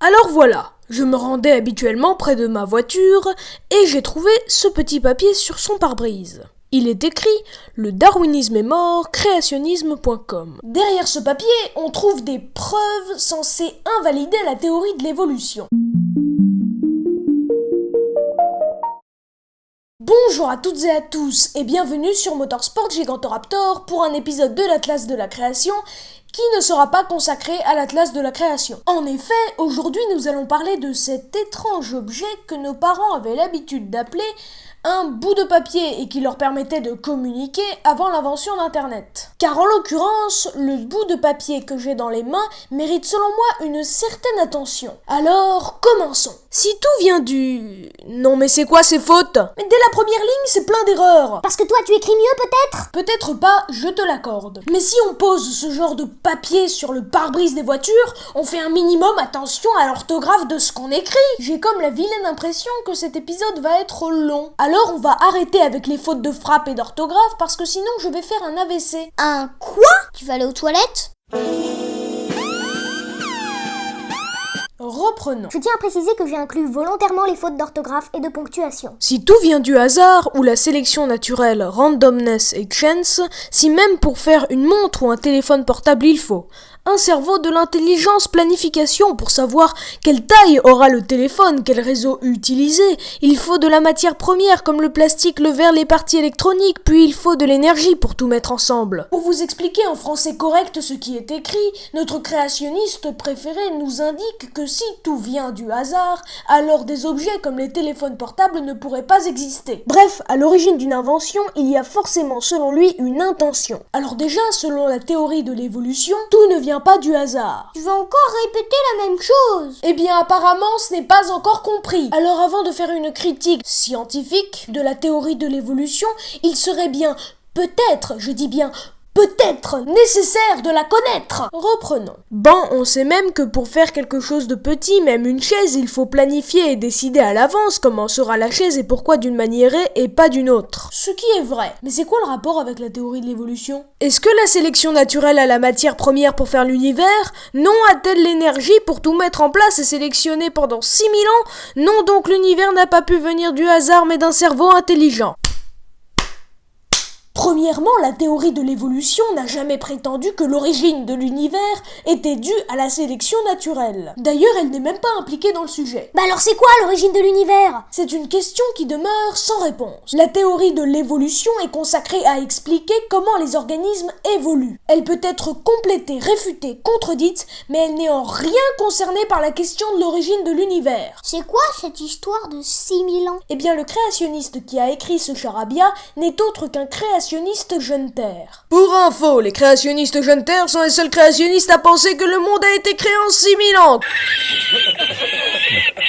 Alors voilà, je me rendais habituellement près de ma voiture et j'ai trouvé ce petit papier sur son pare-brise. Il est écrit « Le darwinisme est mort, créationnisme.com ». Derrière ce papier, on trouve des preuves censées invalider la théorie de l'évolution. Bonjour à toutes et à tous et bienvenue sur Motorsport Gigantoraptor pour un épisode de l'Atlas de la création qui ne sera pas consacré à l'Atlas de la création. En effet, aujourd'hui nous allons parler de cet étrange objet que nos parents avaient l'habitude d'appeler un bout de papier et qui leur permettait de communiquer avant l'invention d'Internet. Car en l'occurrence, le bout de papier que j'ai dans les mains mérite selon moi une certaine attention. Alors, commençons. Si tout vient du... Non mais c'est quoi ces fautes? Mais dès la première ligne, c'est plein d'erreurs. Parce que toi tu écris mieux peut-être? Peut-être pas, je te l'accorde. Mais si on pose ce genre de papier sur le pare-brise des voitures, on fait un minimum attention à l'orthographe de ce qu'on écrit. J'ai comme la vilaine impression que cet épisode va être long. Alors on va arrêter avec les fautes de frappe et d'orthographe parce que sinon je vais faire un AVC. Un quoi? Tu vas aller aux toilettes? Reprenons. Je tiens à préciser que j'ai inclus volontairement les fautes d'orthographe et de ponctuation. Si tout vient du hasard ou la sélection naturelle, randomness et chance, si même pour faire une montre ou un téléphone portable il faut un cerveau, de l'intelligence, planification pour savoir quelle taille aura le téléphone, quel réseau utiliser. Il faut de la matière première comme le plastique, le verre, les parties électroniques, puis il faut de l'énergie pour tout mettre ensemble. Pour vous expliquer en français correct ce qui est écrit, notre créationniste préféré nous indique que si tout vient du hasard, alors des objets comme les téléphones portables ne pourraient pas exister. Bref, à l'origine d'une invention, il y a forcément selon lui une intention. Alors déjà, selon la théorie de l'évolution, tout ne vient pas du hasard. Tu vas encore répéter la même chose? Eh bien apparemment ce n'est pas encore compris. Alors avant de faire une critique scientifique de la théorie de l'évolution, il serait bien, peut-être, je dis bien peut-être nécessaire de la connaître. Reprenons. Bon, on sait même que pour faire quelque chose de petit, même une chaise, il faut planifier et décider à l'avance comment sera la chaise et pourquoi d'une manière et pas d'une autre. Ce qui est vrai. Mais c'est quoi le rapport avec la théorie de l'évolution? Est-ce que la sélection naturelle a la matière première pour faire l'univers? Non a-t-elle l'énergie pour tout mettre en place et sélectionner pendant 6000 ans? Non, donc l'univers n'a pas pu venir du hasard mais d'un cerveau intelligent. Premièrement, la théorie de l'évolution n'a jamais prétendu que l'origine de l'univers était due à la sélection naturelle. D'ailleurs, elle n'est même pas impliquée dans le sujet. Bah alors c'est quoi l'origine de l'univers? C'est une question qui demeure sans réponse. La théorie de l'évolution est consacrée à expliquer comment les organismes évoluent. Elle peut être complétée, réfutée, contredite, mais elle n'est en rien concernée par la question de l'origine de l'univers. C'est quoi cette histoire de 6000 ans? Eh bien, le créationniste qui a écrit ce charabia n'est autre qu'un créationniste jeune terre. Pour info, les créationnistes jeune terre sont les seuls créationnistes à penser que le monde a été créé en 6000 ans.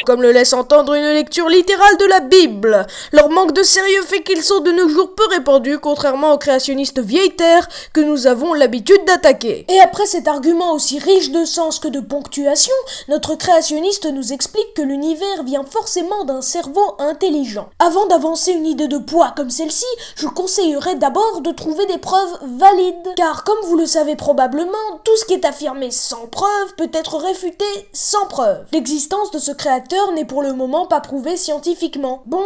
Comme le laisse entendre une lecture littérale de la Bible. Leur manque de sérieux fait qu'ils sont de nos jours peu répandus, contrairement aux créationnistes vieille terre que nous avons l'habitude d'attaquer. Et après cet argument aussi riche de sens que de ponctuation, notre créationniste nous explique que l'univers vient forcément d'un cerveau intelligent. Avant d'avancer une idée de poids comme celle-ci, je conseillerais d'abord de trouver des preuves valides. Car comme vous le savez probablement, tout ce qui est affirmé sans preuve peut être réfuté sans preuve. L'existence de ce créateur n'est pour le moment pas prouvée scientifiquement. Bon,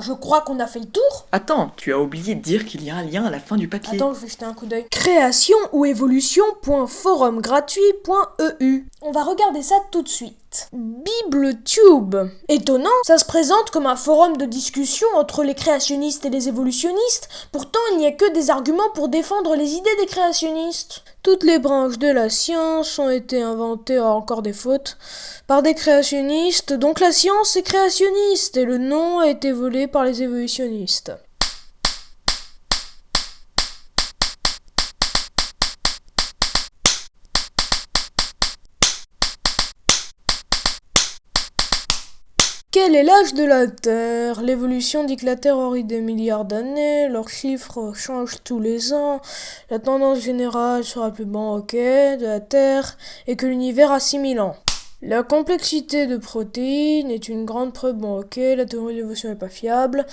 je crois qu'on a fait le tour. Attends, tu as oublié de dire qu'il y a un lien à la fin du papier. Attends, je vais jeter un coup d'œil. Création ou évolution.forumgratuit.eu. On va regarder ça tout de suite. BibleTube. Étonnant, ça se présente comme un forum de discussion entre les créationnistes et les évolutionnistes, pourtant il n'y a que des arguments pour défendre les idées des créationnistes. Toutes les branches de la science ont été inventées, encore des fautes, par des créationnistes, donc la science est créationniste et le nom a été volé par les évolutionnistes. Quel est l'âge de la Terre? L'évolution dit que la Terre aurait des milliards d'années, leurs chiffres changent tous les ans, la tendance générale sera plus de la Terre et que l'univers a 6000 ans. La complexité de protéines est une grande preuve, la théorie de l'évolution n'est pas fiable.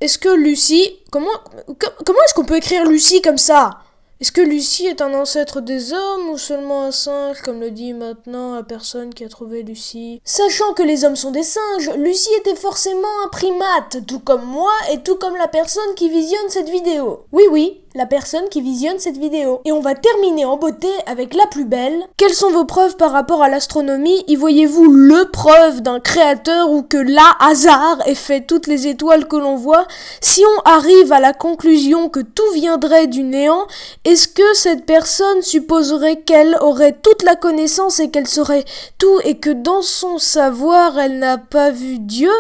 Est-ce que Lucie... Comment est-ce qu'on peut écrire Lucie comme ça? Est-ce que Lucie est un ancêtre des hommes ou seulement un singe, comme le dit maintenant la personne qui a trouvé Lucie? Sachant que les hommes sont des singes, Lucie était forcément un primate, tout comme moi et tout comme la personne qui visionne cette vidéo. Oui, la personne qui visionne cette vidéo. Et on va terminer en beauté avec la plus belle. Quelles sont vos preuves par rapport à l'astronomie? Y voyez-vous le preuve d'un créateur ou que là, hasard ait fait toutes les étoiles que l'on voit? Si on arrive à la conclusion que tout viendrait du néant, est-ce que cette personne supposerait qu'elle aurait toute la connaissance et qu'elle saurait tout et que dans son savoir, elle n'a pas vu Dieu?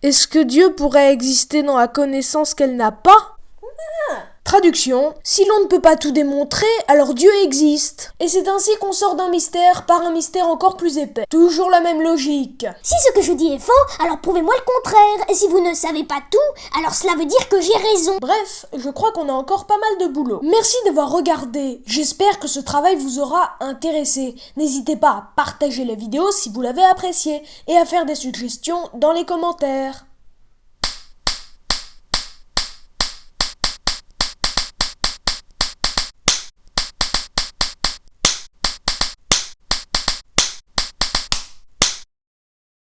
Est-ce que Dieu pourrait exister dans la connaissance qu'elle n'a pas? Traduction, si l'on ne peut pas tout démontrer, alors Dieu existe. Et c'est ainsi qu'on sort d'un mystère par un mystère encore plus épais. Toujours la même logique. Si ce que je dis est faux, alors prouvez-moi le contraire. Et si vous ne savez pas tout, alors cela veut dire que j'ai raison. Bref, je crois qu'on a encore pas mal de boulot. Merci d'avoir regardé. J'espère que ce travail vous aura intéressé. N'hésitez pas à partager la vidéo si vous l'avez appréciée et à faire des suggestions dans les commentaires.